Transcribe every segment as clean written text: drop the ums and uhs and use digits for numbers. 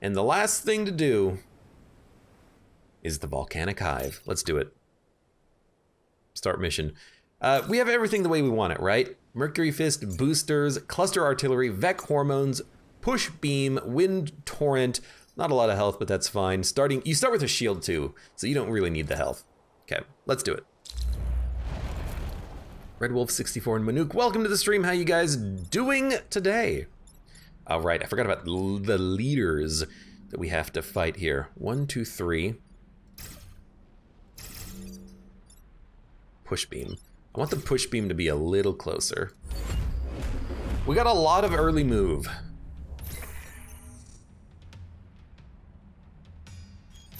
And the last thing to do is the volcanic hive. Let's do it. Start mission. We have everything the way we want it, right? Mercury Fist, boosters, cluster artillery, Vec hormones, push beam, wind torrent. Not a lot of health, but that's fine. You start with a shield too, so you don't really need the health. Okay, let's do it. Red Wolf 64 and Manuk, welcome to the stream. How you guys doing today? All right, I forgot about the leaders that we have to fight here. 1, 2, 3. Push beam. I want the push beam to be a little closer. We got a lot of early move.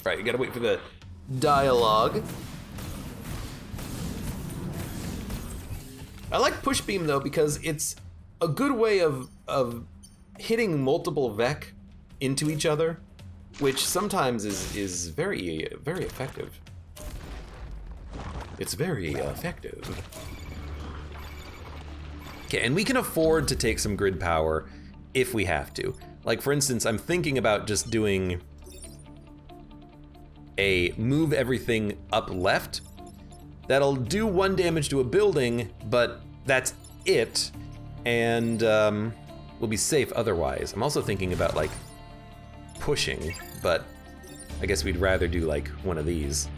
Right, you gotta wait for the dialogue. I like push beam though because it's a good way of hitting multiple Vec into each other, which sometimes is very effective. It's very effective. Okay, and we can afford to take some grid power if we have to. Like for instance, I'm thinking about just doing a move everything up left. That'll do 1 damage to a building, but that's it, and we'll be safe otherwise. I'm also thinking about like pushing, but I guess we'd rather do like one of these.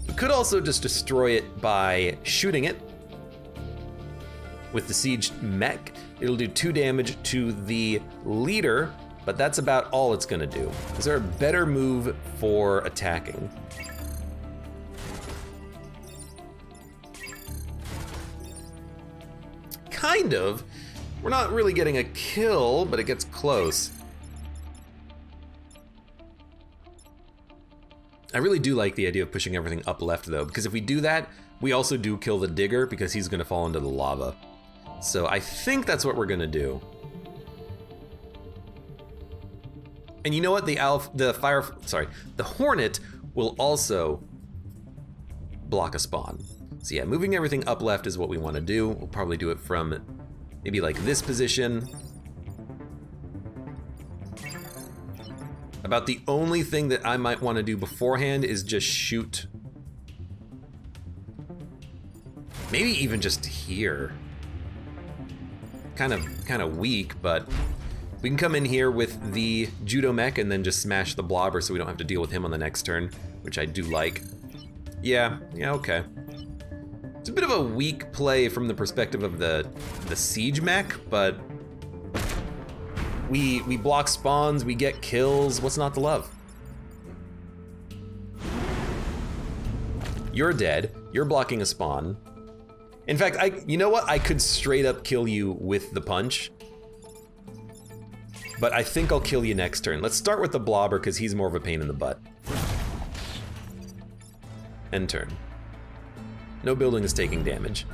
We could also just destroy it by shooting it with the siege mech. It'll do 2 damage to the leader, but that's about all it's gonna do. Is there a better move for attacking? Kind of. We're not really getting a kill, but it gets close. I really do like the idea of pushing everything up left though, because if we do that, we also do kill the digger because he's gonna fall into the lava. So I think that's what we're gonna do. And you know what? The Hornet will also block a spawn. So yeah, moving everything up left is what we want to do. We'll probably do it from maybe like this position. About the only thing that I might want to do beforehand is just shoot. Maybe even just here. Kind of weak, but we can come in here with the judo mech and then just smash the blobber so we don't have to deal with him on the next turn, which I do like. Yeah, okay. It's a bit of a weak play from the perspective of the siege mech, but we block spawns, we get kills, what's not to love? You're dead, you're blocking a spawn. In fact, you know what? I could straight up kill you with the punch, but I think I'll kill you next turn. Let's start with the blobber because he's more of a pain in the butt. End turn. No building is taking damage.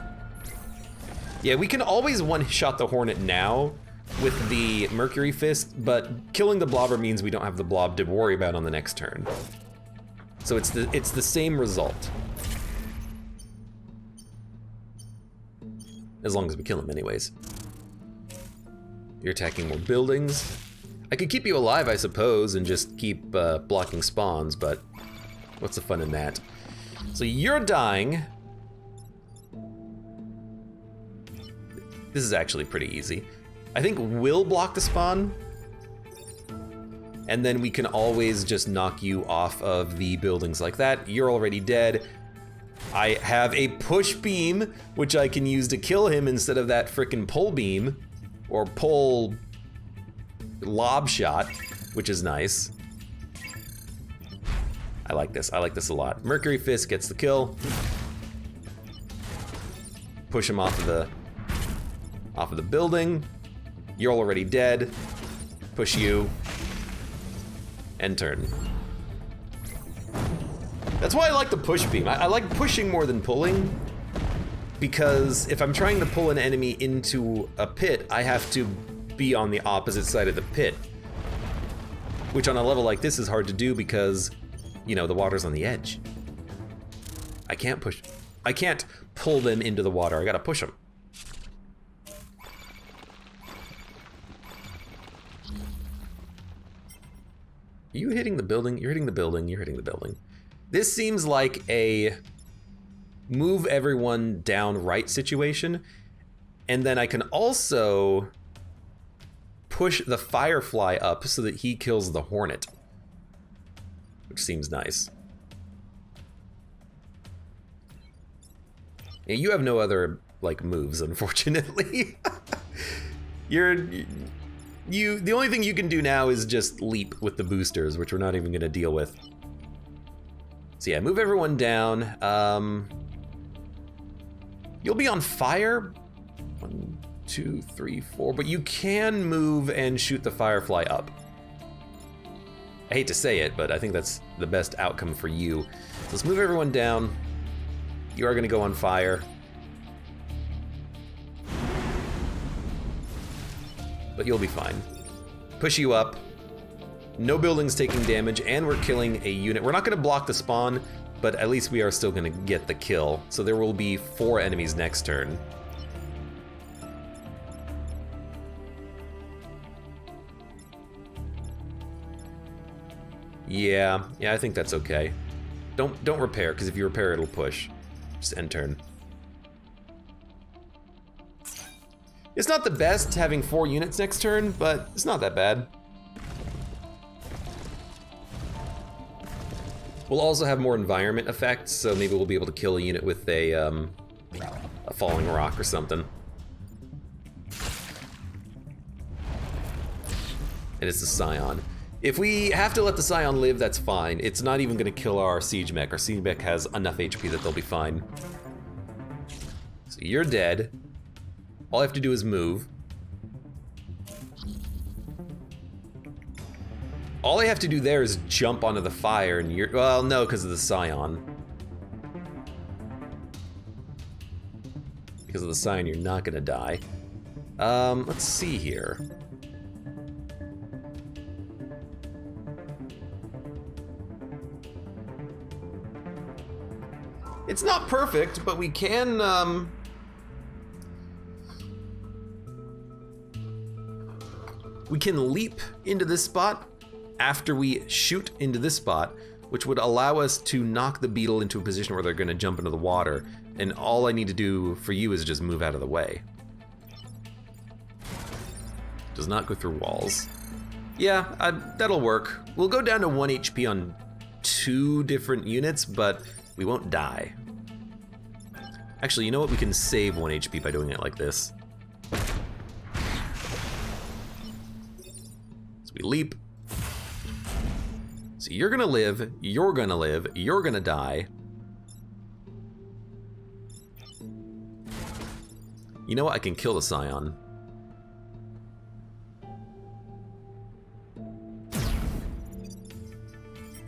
Yeah, we can always one-shot the Hornet now with the Mercury Fist, but killing the blobber means we don't have the blob to worry about on the next turn. So it's the same result. As long as we kill him anyways. You're attacking more buildings. I could keep you alive, I suppose, and just keep blocking spawns, but what's the fun in that? So you're dying. This is actually pretty easy. I think we'll block the spawn, and then we can always just knock you off of the buildings like that. You're already dead. I have a push beam, which I can use to kill him instead of that frickin' pull beam, or pull lob shot, which is nice. I like this a lot. Mercury Fist gets the kill. Push him off of the building. You're already dead. Push you. End turn. That's why I like the push beam. I like pushing more than pulling, because if I'm trying to pull an enemy into a pit, I have to be on the opposite side of the pit, which on a level like this is hard to do because, you know, the water's on the edge. I can't pull them into the water. I gotta push them. Are you hitting the building? You're hitting the building, you're hitting the building. This seems like a move everyone down right situation. And then I can also push the Firefly up so that he kills the Hornet, which seems nice. Yeah, you have no other like moves, unfortunately. The only thing you can do now is just leap with the boosters, which we're not even gonna deal with. So yeah, move everyone down. You'll be on fire. 1, 2, 3, 4, but you can move and shoot the Firefly up. I hate to say it, but I think that's the best outcome for you. So let's move everyone down. You are gonna go on fire. But you'll be fine. Push you up. No buildings taking damage, and we're killing a unit. We're not gonna block the spawn, but at least we are still gonna get the kill. So there will be 4 enemies next turn. Yeah, I think that's okay. Don't repair, because if you repair, it'll push. Just end turn. It's not the best having 4 units next turn, but it's not that bad. We'll also have more environment effects, so maybe we'll be able to kill a unit with a falling rock or something. And it's the Scion. If we have to let the Scion live, that's fine. It's not even gonna kill our siege mech. Our siege mech has enough HP that they'll be fine. So you're dead. All I have to do is move. All I have to do there is jump onto the fire and you're, well, no, because of the Scion. Because of the Scion, you're not gonna die. Let's see here. It's not perfect, but we can, we can leap into this spot after we shoot into this spot, which would allow us to knock the beetle into a position where they're gonna jump into the water, and all I need to do for you is just move out of the way. Does not go through walls. Yeah, that'll work. We'll go down to 1 HP on 2 different units, but we won't die. Actually, you know what? We can save 1 HP by doing it like this. So we leap. So you're gonna live, you're gonna live, you're gonna die. You know what? I can kill the Scion.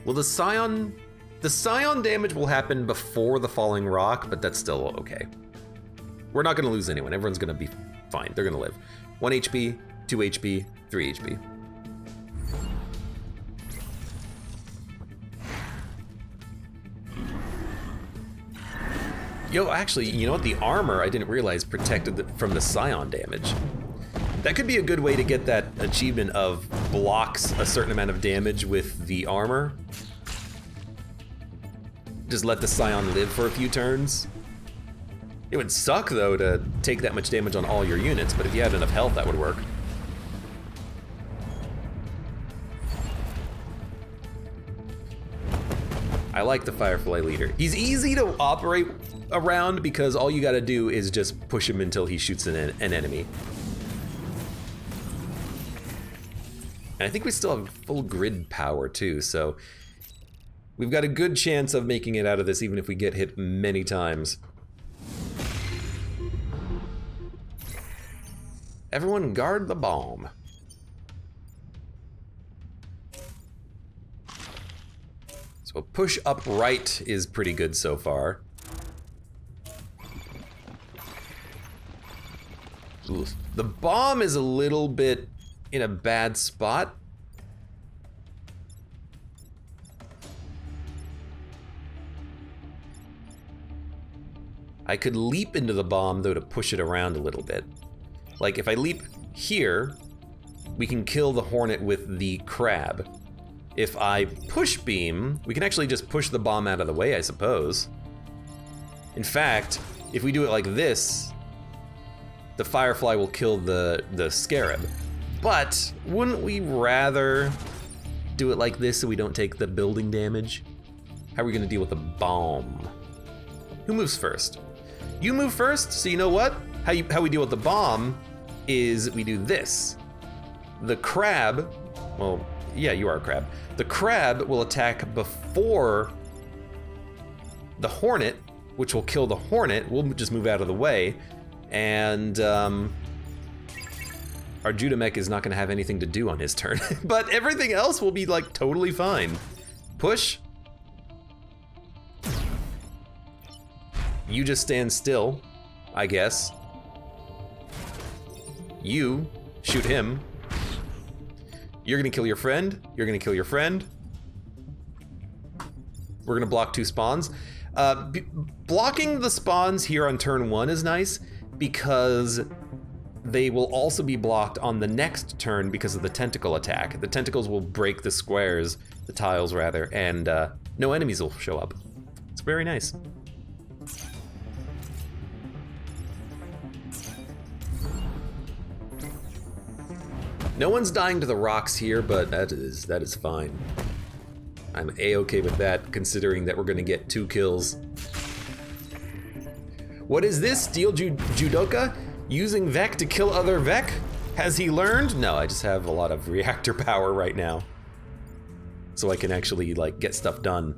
Well, the Scion damage will happen before the falling rock, but that's still okay. We're not gonna lose anyone. Everyone's gonna be fine. They're gonna live. 1 HP, 2 HP, 3 HP. Yo, actually, you know what? The armor, I didn't realize, protected from the Scion damage. That could be a good way to get that achievement of blocks a certain amount of damage with the armor. Just let the Scion live for a few turns. It would suck, though, to take that much damage on all your units, but if you had enough health, that would work. I like the Firefly leader. He's easy to operate around because all you gotta do is just push him until he shoots an enemy. And I think we still have full grid power too, so we've got a good chance of making it out of this even if we get hit many times. Everyone guard the bomb. So a push up right is pretty good so far. Ooh. The bomb is a little bit in a bad spot. I could leap into the bomb though to push it around a little bit. Like if I leap here, we can kill the Hornet with the crab. if I push beam, we can actually just push the bomb out of the way, I suppose. In fact, if we do it like this, the Firefly will kill the Scarab. But wouldn't we rather do it like this so we don't take the building damage? How are we gonna deal with the bomb? Who moves first? You move first, so you know what? How we deal with the bomb is we do this. The crab, well, yeah, you are a crab. The crab will attack before the hornet, which will kill the hornet. We'll just move out of the way. And our Judah mech is not gonna have anything to do on his turn. But everything else will be like totally fine. Push. You just stand still, I guess. You shoot him. You're gonna kill your friend. You're gonna kill your friend. We're gonna block 2 spawns. Blocking the spawns here on turn 1 is nice because they will also be blocked on the next turn because of the tentacle attack. The tentacles will break the squares, the tiles rather, and no enemies will show up. It's very nice. No one's dying to the rocks here, but that is fine. I'm a-okay with that, considering that we're gonna get 2 kills. What is this? Steel Judoka? Using Vec to kill other Vec? Has he learned? No, I just have a lot of reactor power right now. So I can actually, like, get stuff done.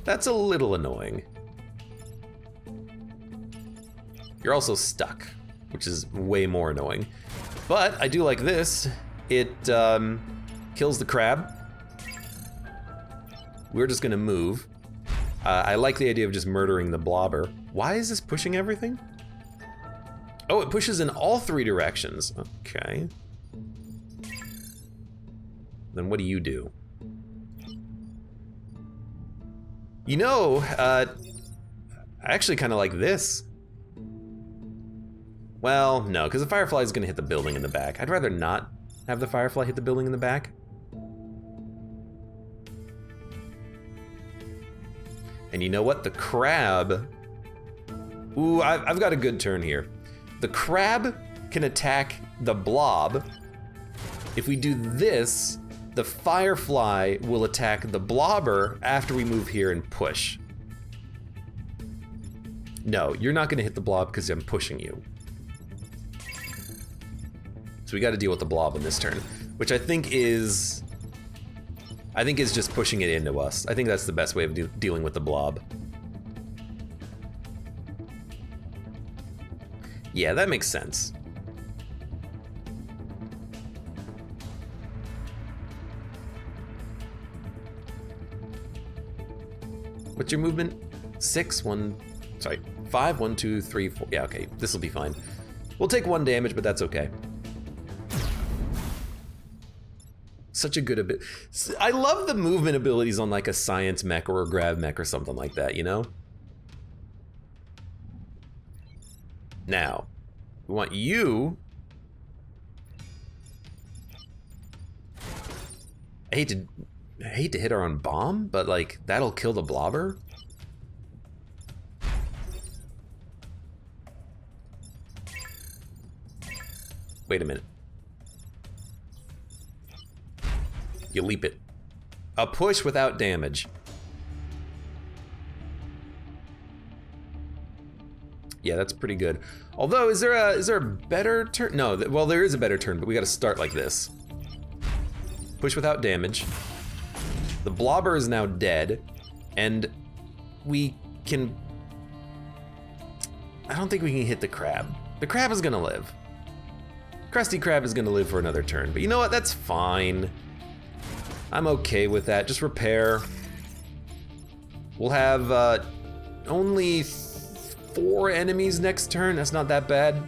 That's a little annoying. You're also stuck, which is way more annoying. But I do like this. It kills the crab. We're just gonna move. I like the idea of just murdering the blobber. Why is this pushing everything? Oh, it pushes in all 3 directions. Okay. Then what do you do? You know, I actually kind of like this. Well, no, because the Firefly is gonna hit the building in the back. I'd rather not have the Firefly hit the building in the back. And you know what? The crab... Ooh, I've got a good turn here. The crab can attack the blob. If we do this, the Firefly will attack the blobber after we move here and push. No, you're not gonna hit the blob because I'm pushing you. So we gotta deal with the blob in this turn, which I think is just pushing it into us. I think that's the best way of dealing with the blob. Yeah, that makes sense. What's your movement? 6, 1, sorry, 5, 1, 2, 3, 4. Yeah, okay, this will be fine. We'll take 1 damage, but that's okay. Such a good ability. I love the movement abilities on like a science mech or a grav mech or something like that, you know? Now, we want you. I hate to hit our own bomb, but like that'll kill the blobber. Wait a minute. You leap it. A push without damage. Yeah, that's pretty good. Although, is there a better turn? No, well, there is a better turn, but we gotta start like this. Push without damage. The blobber is now dead, and we can... I don't think we can hit the crab. The crab is gonna live. Krusty Krab is gonna live for another turn, but you know what? That's fine. I'm okay with that. Just repair. We'll have only 4 enemies next turn. That's not that bad.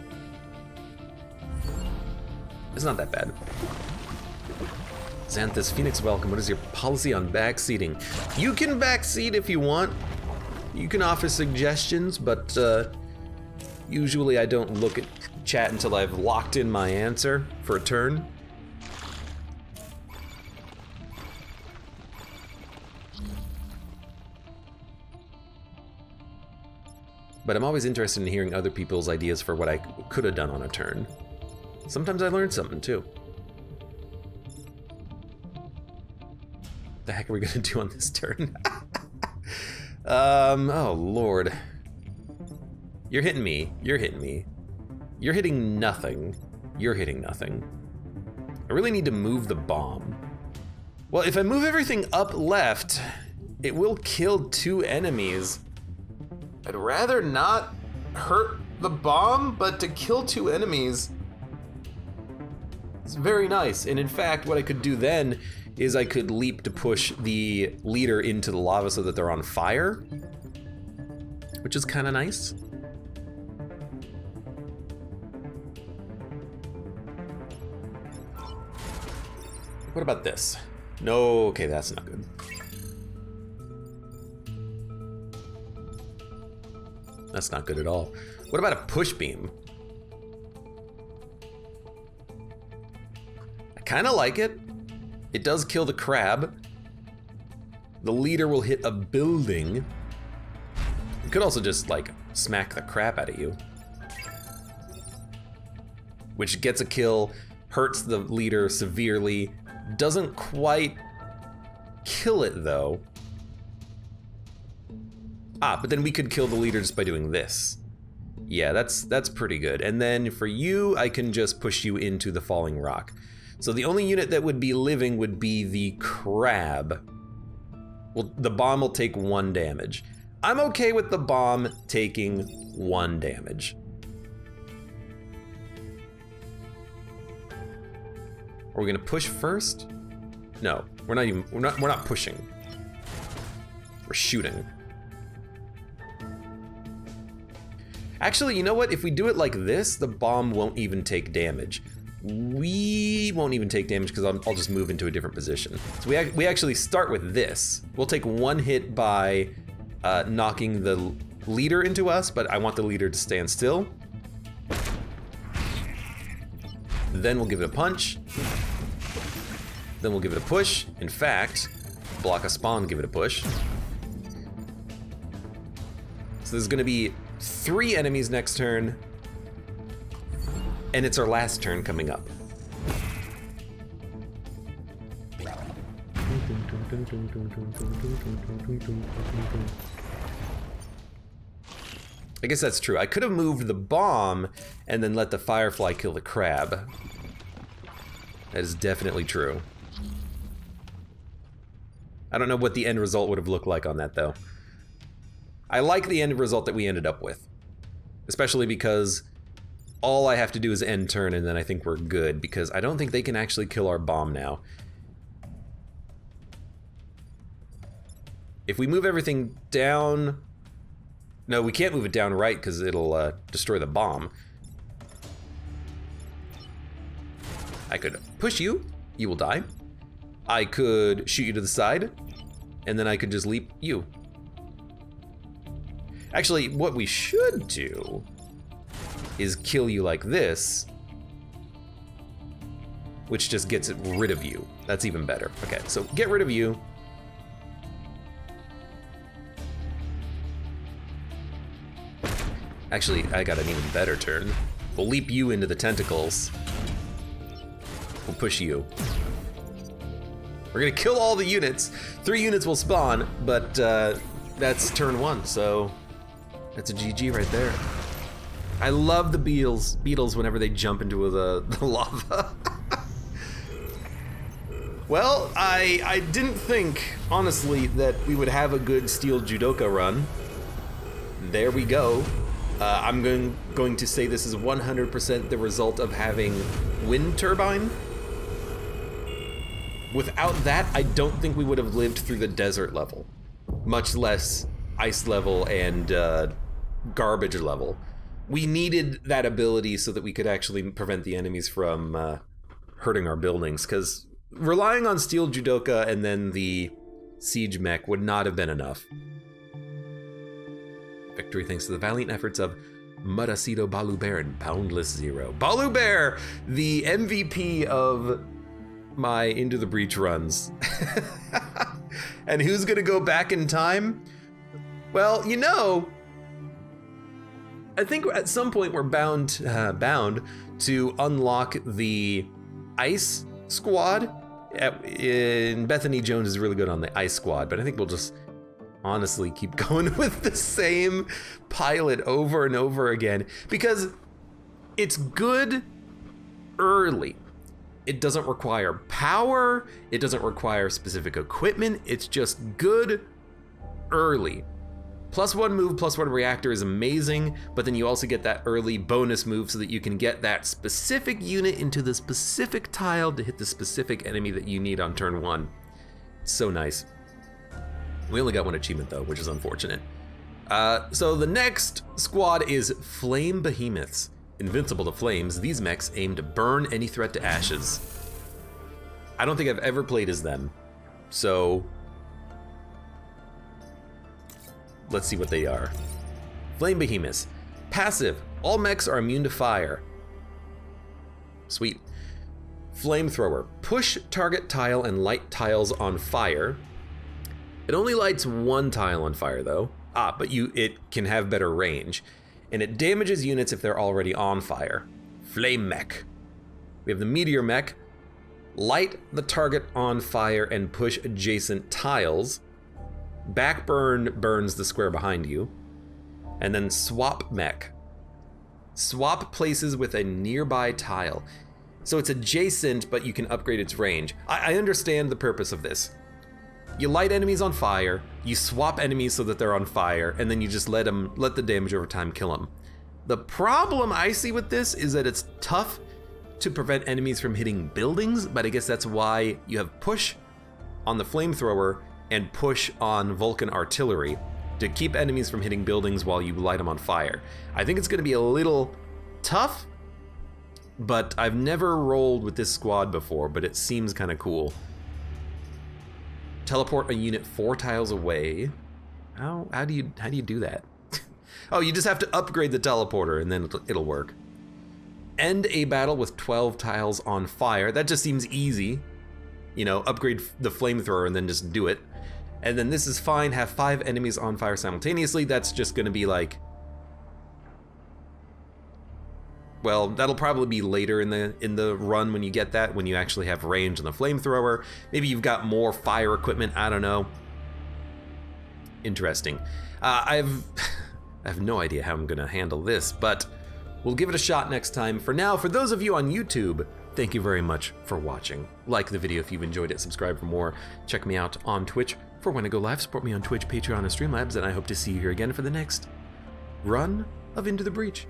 It's not that bad. Xanthus Phoenix, welcome. What is your policy on backseating? You can backseat if you want. You can offer suggestions, but usually I don't look at chat until I've locked in my answer for a turn. But I'm always interested in hearing other people's ideas for what I could have done on a turn. Sometimes I learn something too. What the heck are we gonna do on this turn? Oh Lord. You're hitting me, you're hitting me. You're hitting nothing. You're hitting nothing. I really need to move the bomb. Well, if I move everything up left, it will kill 2 enemies. I'd rather not hurt the bomb, but to kill 2 enemies, it's very nice. And in fact, what I could do then is I could leap to push the leader into the lava so that they're on fire, which is kind of nice. What about this? No, okay, that's not good. That's not good at all. What about a push beam? I kind of like it. It does kill the crab. The leader will hit a building. It could also just like smack the crap out of you. Which gets a kill, hurts the leader severely, doesn't quite kill it though. Ah, but then we could kill the leader just by doing this. Yeah, that's pretty good. And then for you, I can just push you into the falling rock. So the only unit that would be living would be the crab. Well, the bomb will take 1 damage. I'm okay with the bomb taking 1 damage. Are we gonna push first? No, we're not pushing. We're shooting. Actually, you know what? If we do it like this, the bomb won't even take damage. We won't even take damage because I'll just move into a different position. So we actually start with this. We'll take 1 hit by knocking the leader into us, but I want the leader to stand still. Then we'll give it a punch. Then we'll give it a push. In fact, block a spawn, give it a push. So there's gonna be 3 enemies next turn, and it's our last turn coming up. I guess that's true. I could have moved the bomb and then let the firefly kill the crab. That is definitely true. I don't know what the end result would have looked like on that though. I like the end result that we ended up with, especially because all I have to do is end turn and then I think we're good, because I don't think they can actually kill our bomb now. If we move everything down, no, we can't move it down right because it'll destroy the bomb. I could push you, you will die. I could shoot you to the side, and then I could just leap you. Actually, what we should do is kill you like this, which just gets rid of you. That's even better. Okay, so get rid of you. Actually, I got an even better turn. We'll leap you into the tentacles. We'll push you. We're gonna kill all the units. 3 units will spawn, but that's turn 1, so that's a GG right there. I love the beetles whenever they jump into the lava. Well, I didn't think, honestly, that we would have a good steel judoka run. There we go. I'm going to say this is 100% the result of having wind turbine. Without that, I don't think we would have lived through the desert level, much less ice level and garbage level. We needed that ability so that we could actually prevent the enemies from hurting our buildings, because relying on steel judoka and then the siege mech would not have been enough. Victory thanks to the valiant efforts of Mudacito Balubear and Boundless Zero. Balubear, the MVP of my Into the Breach runs. And who's gonna go back in time? Well, you know, I think at some point we're bound to unlock the Ice Squad. Bethany Jones is really good on the Ice Squad, but I think we'll just honestly keep going with the same pilot over and over again because it's good early. It doesn't require power, it doesn't require specific equipment, it's just good early. +1 move, +1 reactor is amazing, but then you also get that early bonus move so that you can get that specific unit into the specific tile to hit the specific enemy that you need on turn 1. It's so nice. We only got 1 achievement though, which is unfortunate. So the next squad is Flame Behemoths. Invincible to flames, these mechs aim to burn any threat to ashes. I don't think I've ever played as them, so let's see what they are. Flame Behemoths. Passive. All mechs are immune to fire. Sweet. Flamethrower. Push target tile and light tiles on fire. It only lights 1 tile on fire though. But it can have better range. And it damages units if they're already on fire. Flame Mech. We have the Meteor Mech. Light the target on fire and push adjacent tiles. Backburn burns the square behind you. And then Swap Mech. Swap places with a nearby tile. So it's adjacent, but you can upgrade its range. I understand the purpose of this. You light enemies on fire, you swap enemies so that they're on fire, and then you just let the damage over time kill them. The problem I see with this is that it's tough to prevent enemies from hitting buildings, but I guess that's why you have push on the flamethrower and push on Vulcan artillery to keep enemies from hitting buildings while you light them on fire. I think it's gonna be a little tough, but I've never rolled with this squad before, but it seems kind of cool. Teleport a unit 4 tiles away. How do you do that? Oh, you just have to upgrade the teleporter and then it'll work. End a battle with 12 tiles on fire. That just seems easy. You know, upgrade the flamethrower and then just do it. And then this is fine, have 5 enemies on fire simultaneously. That's just gonna be like, well, that'll probably be later in the run when you get that, when you actually have range on the flamethrower. Maybe you've got more fire equipment, I don't know. Interesting. I have no idea how I'm gonna handle this, but we'll give it a shot next time. For now, for those of you on YouTube, thank you very much for watching. Like the video if you've enjoyed it, subscribe for more. Check me out on Twitch for when I go live. Support me on Twitch, Patreon, and Streamlabs, and I hope to see you here again for the next run of Into the Breach.